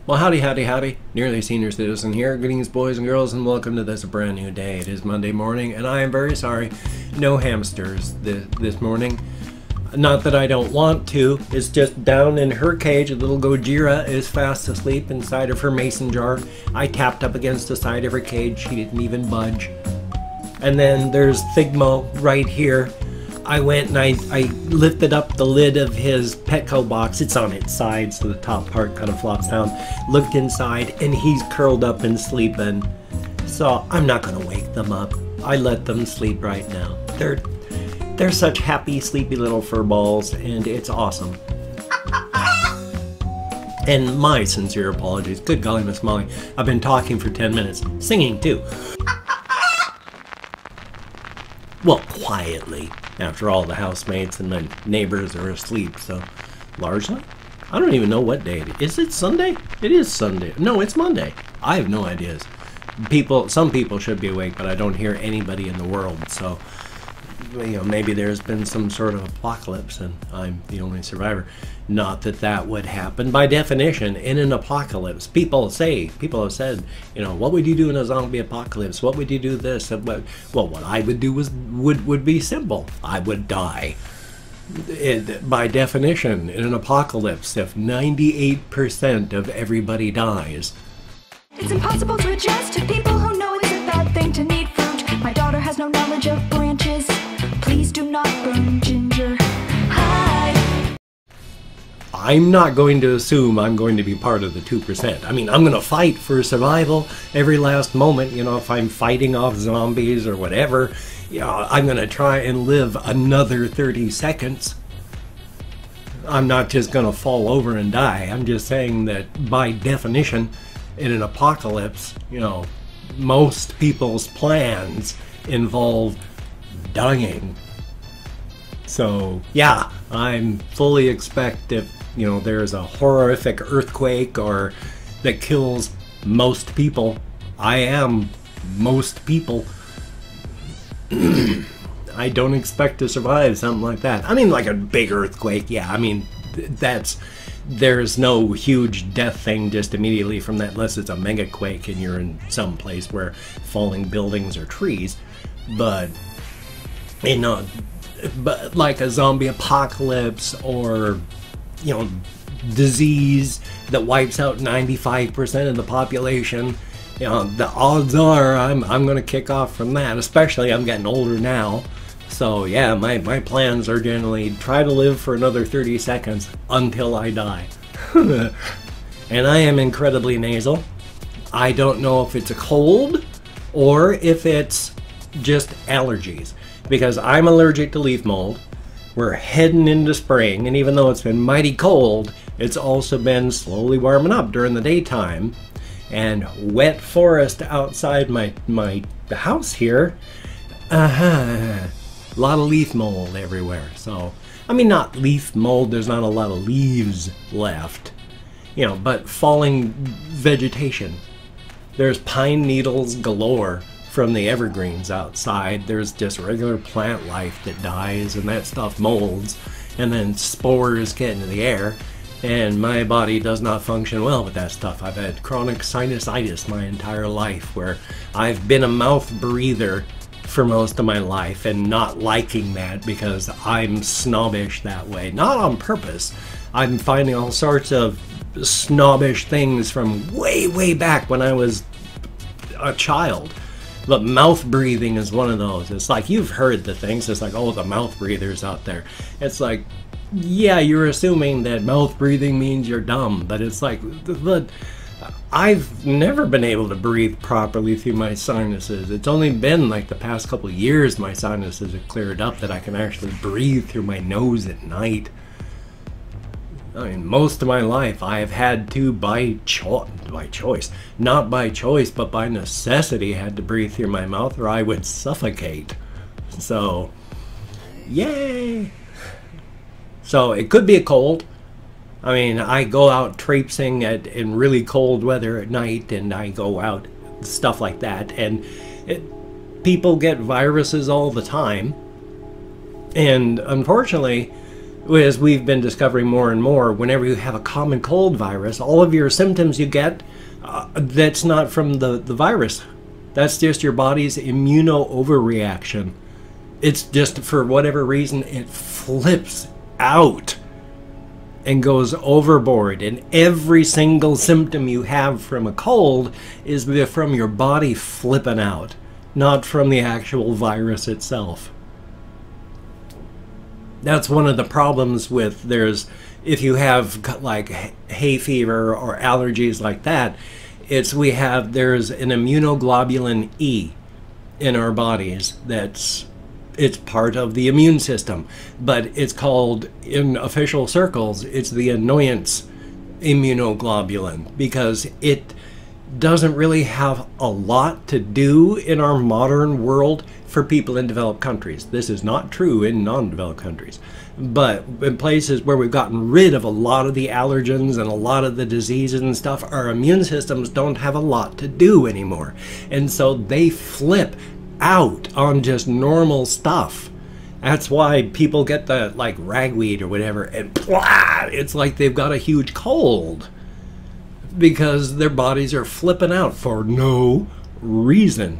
Well, howdy, howdy, howdy. Nearly Senior Citizen here. Greetings, boys and girls, and welcome to this brand new day. It is Monday morning, and I am very sorry. No hamsters this morning. Not that I don't want to. It's just down in her cage. Little Gojira is fast asleep inside of her mason jar. I tapped up against the side of her cage. She didn't even budge. And then there's Thigmo right here. I went and I lifted up the lid of his Petco box. It's on its side, so the top part kind of flops down. Looked inside, and he's curled up and sleeping. So I'm not going to wake them up. I let them sleep right now. They're such happy, sleepy little fur balls, and it's awesome. And my sincere apologies. Good golly, Miss Molly. I've been talking for 10 minutes. Singing, too. Well, quietly. After all, the housemates and my neighbors are asleep, so largely? I don't even know what day it is. Is it Sunday? It is Sunday. No, it's Monday. I have no ideas. Some people should be awake, but I don't hear anybody in the world, so maybe there's been some sort of apocalypse and I'm the only survivor. Not that that would happen. By definition, in an apocalypse, people have said, what would you do in a zombie apocalypse? What would you do this? Well, what I would do would be simple. I would die. By definition, in an apocalypse, if 98% of everybody dies. It's impossible to adjust to people who know it's a bad thing to need fruit. My daughter has no knowledge of branches. Please do not burn ginger. Hi. I'm not going to assume I'm going to be part of the 2%. I mean, I'm going to fight for survival every last moment. If I'm fighting off zombies or whatever, I'm going to try and live another 30 seconds. I'm not just going to fall over and die. I'm just saying that by definition, in an apocalypse, most people's plans involve dying. So yeah, I'm fully expect if there's a horrific earthquake or that kills most people. I am most people. I don't expect to survive something like that. I mean, like a big earthquake, yeah. I mean, there's no huge death thing just immediately from that unless it's a mega quake and you're in some place where falling buildings or trees. But but like a zombie apocalypse or disease that wipes out 95% of the population, the odds are I'm gonna kick off from that. Especially I'm getting older now, so yeah, my plans are generally try to live for another 30 seconds until I die. And I am incredibly nasal. I don't know if it's a cold or if it's just allergies, because I'm allergic to leaf mold. We're heading into spring, and even though it's been mighty cold, it's also been slowly warming up during the daytime. And wet forest outside my house here. A lot of leaf mold everywhere. So, I mean, not leaf mold, there's not a lot of leaves left. But falling vegetation. There's pine needles galore from the evergreens outside. There's just regular plant life that dies, and that stuff molds, and then spores get into the air, and my body does not function well with that stuff. I've had chronic sinusitis my entire life, where I've been a mouth breather for most of my life, and not liking that because I'm snobbish that way. Not on purpose. I'm finding all sorts of snobbish things from way, way back when I was a child. But mouth breathing is one of those. It's like, you've heard the things. It's like, oh, the mouth breathers out there. It's like, yeah, you're assuming that mouth breathing means you're dumb. But it's like, I've never been able to breathe properly through my sinuses. It's only been like the past couple of years my sinuses have cleared up that I can actually breathe through my nose at night. I mean, most of my life I have had to, by choice, not by choice, but by necessity, had to breathe through my mouth or I would suffocate. So, yay! So, it could be a cold. I mean, I go out traipsing in really cold weather at night, and I go out, stuff like that, and people get viruses all the time. And unfortunately, As we've been discovering more and more, whenever you have a common cold virus, all of your symptoms you get, that's not from the virus. That's just your body's immuno-overreaction. It's just, for whatever reason, it flips out and goes overboard. And every single symptom you have from a cold is from your body flipping out, not from the actual virus itself. That's one of the problems with if you have like hay fever or allergies like that, there's an immunoglobulin E in our bodies it's part of the immune system, but it's called, in official circles, it's the annoyance immunoglobulin, because it doesn't really have a lot to do in our modern world for people in developed countries. This is not true in non-developed countries, but in places where we've gotten rid of a lot of the allergens and a lot of the diseases and stuff, our immune systems don't have a lot to do anymore, and so they flip out on just normal stuff. That's why people get the like ragweed or whatever, and blah, it's like they've got a huge cold, because their bodies are flipping out for no reason.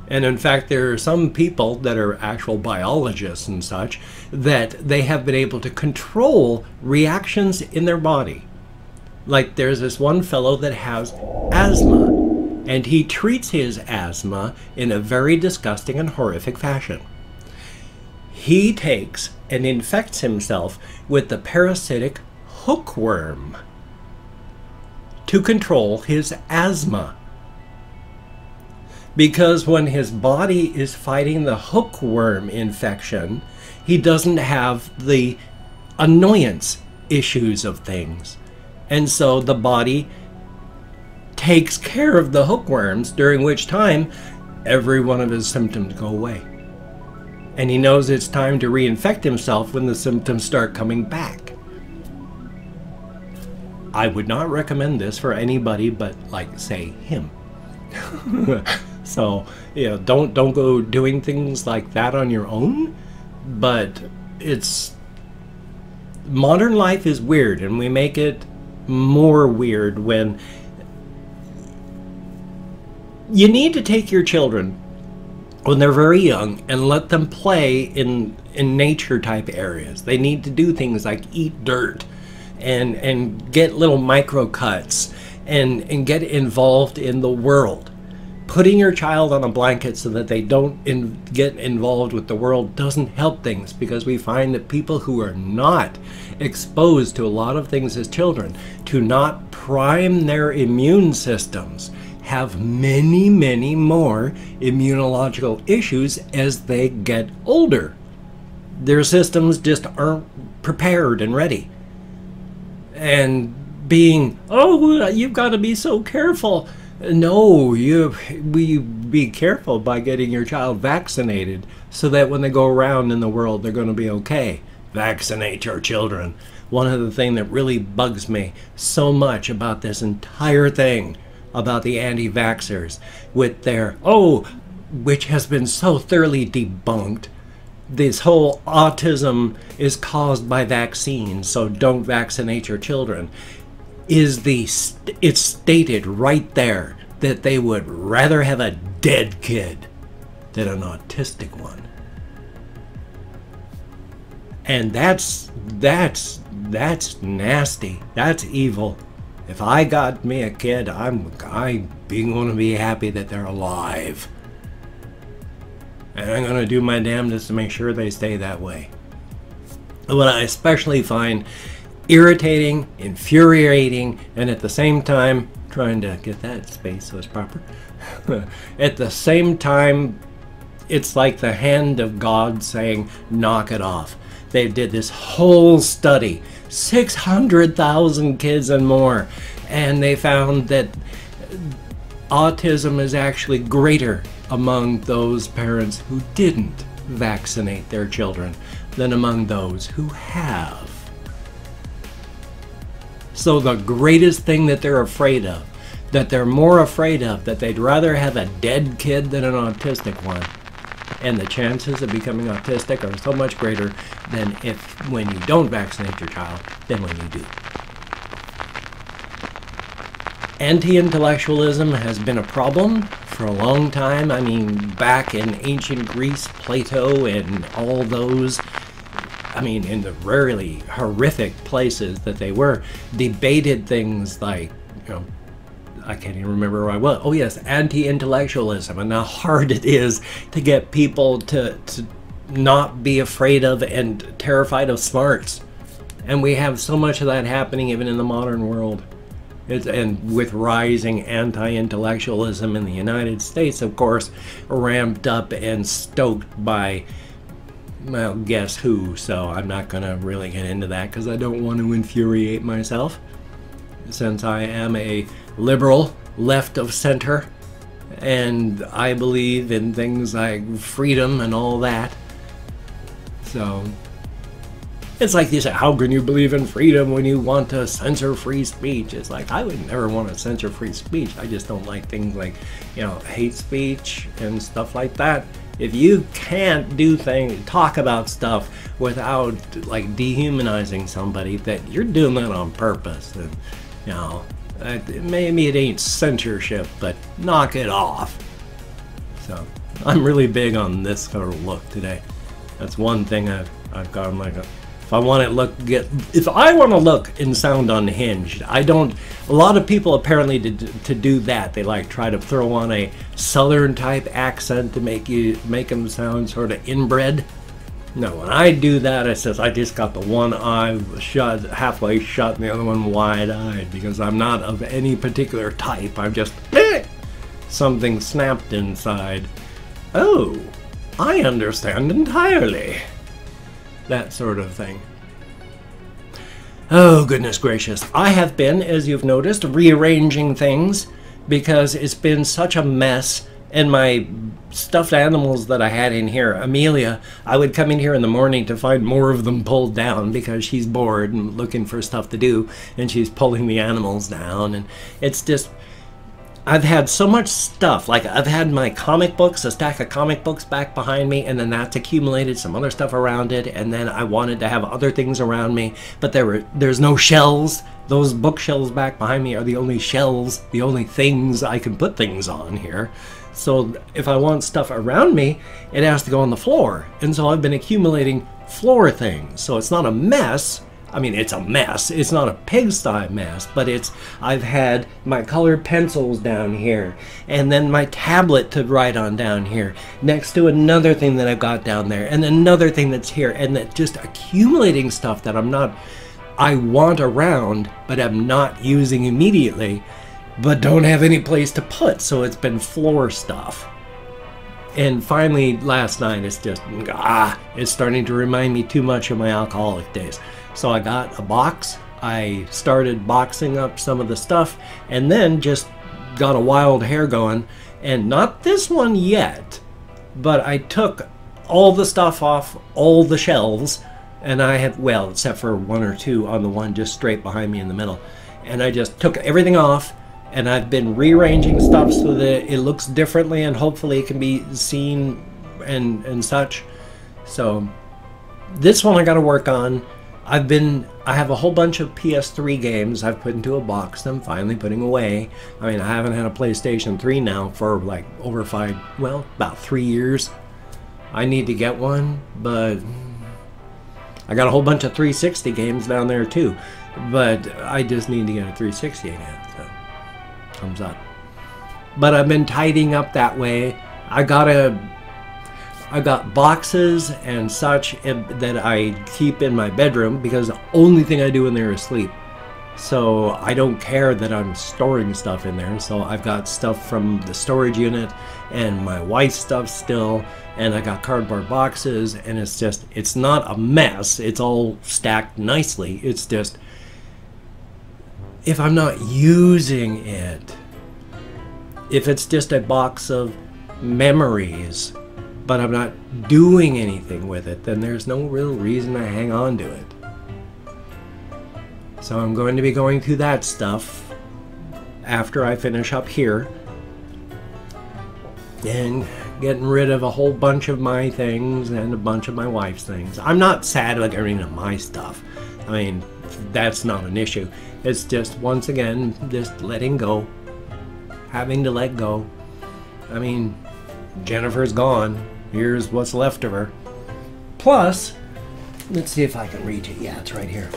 And in fact, there are some people that are actual biologists and such that they have been able to control reactions in their body. Like there's this one fellow that has asthma, and he treats his asthma in a very disgusting and horrific fashion. He takes and infects himself with the parasitic hookworm to control his asthma. Because when his body is fighting the hookworm infection, he doesn't have the annoyance issues of things. And so the body takes care of the hookworms, during which time every one of his symptoms go away. And he knows it's time to reinfect himself when the symptoms start coming back. I would not recommend this for anybody but, like, say, him. So, you know, don't go doing things like that on your own, but modern life is weird, and we make it more weird when you need to take your children when they're very young and let them play in nature type areas. They need to do things like eat dirt and get little micro cuts and get involved in the world. Putting your child on a blanket so that they don't get involved with the world doesn't help things, because we find that people who are not exposed to a lot of things as children, to not prime their immune systems, have many, many more immunological issues as they get older. Their systems just aren't prepared and ready. And being, oh, you've got to be so careful. No, we be careful by getting your child vaccinated so that when they go around in the world, they're going to be okay. Vaccinate your children. One of the things that really bugs me so much about this entire thing, about the anti-vaxxers, with their, which has been so thoroughly debunked, this whole autism is caused by vaccines, so don't vaccinate your children, it's stated right there that they would rather have a dead kid than an autistic one. And that's nasty. That's evil. If I got me a kid, I'm going to be happy that they're alive. And I'm going to do my damnedest to make sure they stay that way. What I especially find irritating, infuriating, and at the same time, trying to get that space so it's proper. At the same time, it's like the hand of God saying, knock it off. They did this whole study, 600,000 kids and more, and they found that autism is actually greater among those parents who didn't vaccinate their children than among those who have. So the greatest thing that they're afraid of, that they're more afraid of, that they'd rather have a dead kid than an autistic one, and the chances of becoming autistic are so much greater than when you don't vaccinate your child than when you do. Anti-intellectualism has been a problem for a long time. I mean, back in ancient Greece, Plato and all those, I mean, in the really horrific places that they were, debated things like, you know, I can't even remember where I was. Oh yes, anti-intellectualism, and how hard it is to get people to not be afraid of and terrified of smarts. And we have so much of that happening even in the modern world. And with rising anti-intellectualism in the United States, of course, ramped up and stoked by, well, guess who. So I'm not going to really get into that because I don't want to infuriate myself, since I am a liberal, left of center, and I believe in things like freedom and all that. So it's like you say, how can you believe in freedom when you want to censor free speech? It's like, I would never want to censor free speech. I just don't like things like, you know, hate speech and stuff like that. If you can't do things, talk about stuff without like dehumanizing somebody, that you're doing that on purpose. And, you know, maybe it ain't censorship, but knock it off. So I'm really big on this sort of look today. That's one thing I've gone like a, if I want to look and sound unhinged, I don't. A lot of people apparently to do that, they like try to throw on a southern type accent to make them sound sort of inbred. No, when I do that, it says I just got the one eye shut, halfway shut, and the other one wide-eyed, because I'm not of any particular type. I'm just something snapped inside. Oh, I understand entirely. That sort of thing. Oh, goodness gracious. I have been, as you've noticed, rearranging things because it's been such a mess. And my stuffed animals that I had in here, Amelia, I would come in here in the morning to find more of them pulled down because she's bored and looking for stuff to do, and she's pulling the animals down. And it's just, I've had so much stuff. Like, I've had my comic books, a stack of comic books back behind me, and then that's accumulated some other stuff around it, and then I wanted to have other things around me, but there's no shelves. Those bookshelves back behind me are the only shelves, the only things I can put things on here. So if I want stuff around me, it has to go on the floor. And so I've been accumulating floor things. So it's not a mess. I mean, it's a mess. It's not a pigsty mess, but I've had my colored pencils down here, and then my tablet to write on down here, next to another thing that I've got down there, and another thing that's here, and that just accumulating stuff that I want around, but I'm not using immediately, but don't have any place to put, so it's been floor stuff. And finally, last night, it's just, it's starting to remind me too much of my alcoholic days. So I got a box, I started boxing up some of the stuff, and then just got a wild hair going. And not this one yet, but I took all the stuff off all the shelves, and I had, well, except for one or two on the one just straight behind me in the middle. And I just took everything off, and I've been rearranging stuff so that it looks differently, and hopefully it can be seen and such. So this one I gotta work on. I have a whole bunch of PS3 games I've put into a box I'm finally putting away. I mean, I haven't had a PlayStation 3 now for like about 3 years. I need to get one, but I got a whole bunch of 360 games down there too. But I just need to get a 360 again, so thumbs up. But I've been tidying up that way. I got boxes and such that I keep in my bedroom because the only thing I do in there is sleep. So I don't care that I'm storing stuff in there. So I've got stuff from the storage unit and my wife's stuff still, and I got cardboard boxes, and it's not a mess. It's all stacked nicely. It's just, if I'm not using it, if it's just a box of memories, but I'm not doing anything with it, then there's no real reason to hang on to it. So I'm going to be going through that stuff after I finish up here and getting rid of a whole bunch of my things and a bunch of my wife's things. I'm not sad about getting rid of my stuff. I mean, that's not an issue. It's just, once again, just letting go. Having to let go. I mean, Jennifer's gone. Here's what's left of her. Plus, let's see if I can reach it. Yeah, it's right here.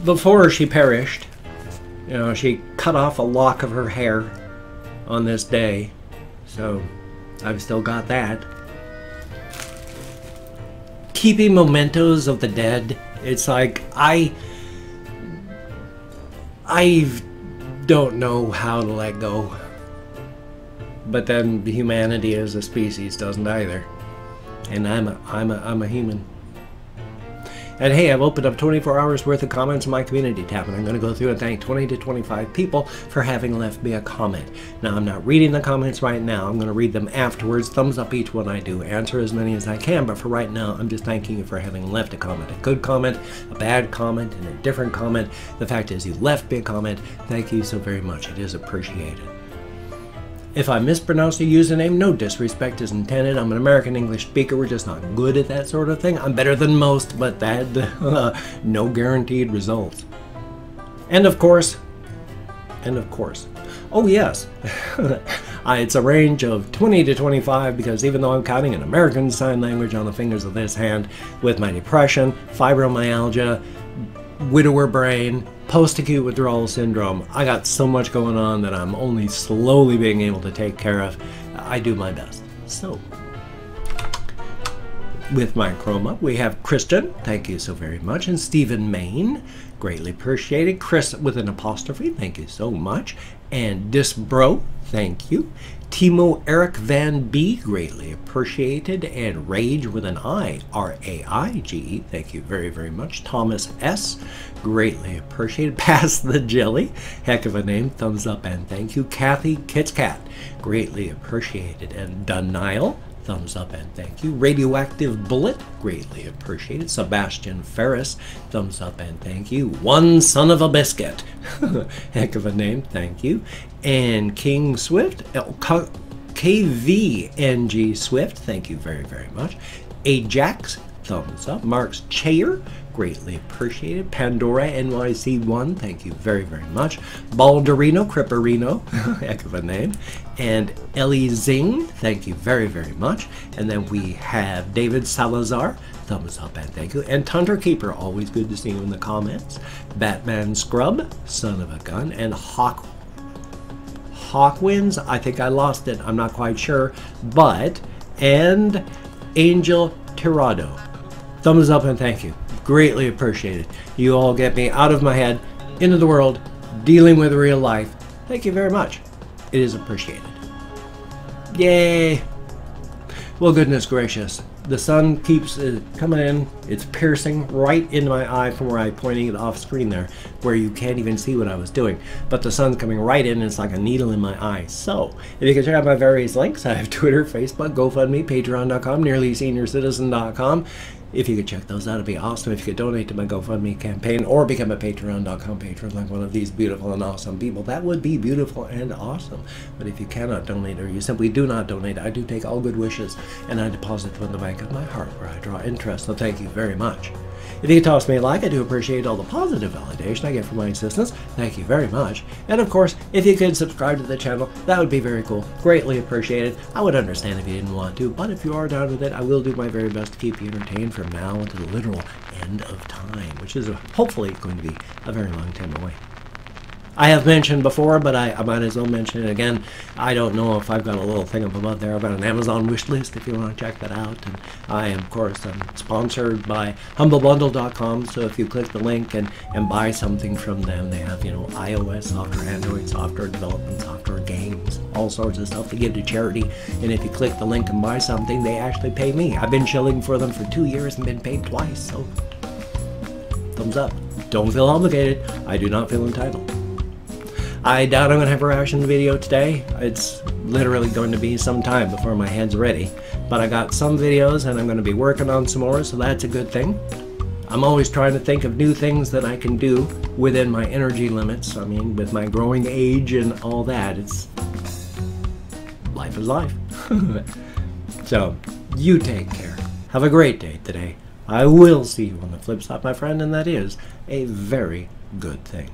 Before she perished, you know, she cut off a lock of her hair on this day. So, I've still got that. Keeping mementos of the dead. It's like, I don't know how to let go. But then humanity as a species doesn't either. And I'm a human. And hey, I've opened up 24 hours worth of comments in my community tab, and I'm going to go through and thank 20 to 25 people for having left me a comment. Now, I'm not reading the comments right now. I'm going to read them afterwards. Thumbs up each one I do. Answer as many as I can, but for right now, I'm just thanking you for having left a comment. A good comment, a bad comment, and a different comment. The fact is, you left me a comment. Thank you so very much. It is appreciated. If I mispronounce the username, no disrespect is intended. I'm an American English speaker. We're just not good at that sort of thing. I'm better than most, but that, no guaranteed results. And of course, oh yes, it's a range of 20 to 25 because even though I'm counting an American Sign Language on the fingers of this hand, with my depression, fibromyalgia, widower brain, post-acute withdrawal syndrome, I got so much going on that I'm only slowly being able to take care of. I do my best. So, with my chroma, we have Christian, thank you so very much, and Stephen Main, greatly appreciated. Chris with an apostrophe, thank you so much. And Disbro, thank you. Timo Eric Van B, greatly appreciated. And Rage with an I, R-A-I-G-E, thank you very, very much. Thomas S, greatly appreciated. Pass the Jelly, heck of a name, thumbs up and thank you. Kathy Kit's Cat, greatly appreciated. And Denial, thumbs up and thank you. Radioactive Bullet, greatly appreciated. Sebastian Ferris, thumbs up and thank you. One Son of a Biscuit, heck of a name, thank you. And King Swift, KVNG Swift, thank you very, very much. Ajax, thumbs up. Mark's Chair, greatly appreciated. Pandora NYC1, thank you very, very much. Balderino Cripperino, heck of a name. And Ellie Zing, thank you very, very much. And then we have David Salazar, thumbs up and thank you. And Tundra Keeper, always good to see you in the comments. Batman Scrub, son of a gun. And Hawkwinds, I think I lost it, I'm not quite sure. But, and Angel Tirado, thumbs up and thank you. Greatly appreciated. You all get me out of my head, into the world, dealing with real life. Thank you very much. It is appreciated. Yay! Well, goodness gracious. The sun keeps coming in. It's piercing right into my eye from where I'm pointing it off screen there, where you can't even see what I was doing. But the sun's coming right in and it's like a needle in my eye. So, if you can check out my various links, I have Twitter, Facebook, GoFundMe, Patreon.com, NearlySeniorCitizen.com. If you could check those out, it'd be awesome. If you could donate to my GoFundMe campaign or become a Patreon.com patron like one of these beautiful and awesome people, that would be beautiful and awesome. But if you cannot donate or you simply do not donate, I do take all good wishes and I deposit them in the bank of my heart where I draw interest. So thank you very much. If you could toss me a like, I do appreciate all the positive validation I get from my existence. Thank you very much. And of course, if you could subscribe to the channel, that would be very cool. Greatly appreciated. I would understand if you didn't want to, but if you are down with it, I will do my very best to keep you entertained from now until the literal end of time, which is hopefully going to be a very long time away. I have mentioned before, but I might as well mention it again. I don't know if I've got a little thing up above there. I've got an Amazon wish list if you want to check that out. And I am, of course, sponsored by HumbleBundle.com. So if you click the link and buy something from them, they have, iOS software, Android software, development software, games, all sorts of stuff to give to charity. And if you click the link and buy something, they actually pay me. I've been shilling for them for 2 years and been paid twice. So thumbs up. Don't feel obligated. I do not feel entitled. I doubt I'm going to have a reaction video today. It's literally going to be some time before my head's ready. But I got some videos and I'm going to be working on some more, so that's a good thing. I'm always trying to think of new things that I can do within my energy limits. I mean, with my growing age and all that, life is life. So, you take care. Have a great day today. I will see you on the flip side, my friend, and that is a very good thing.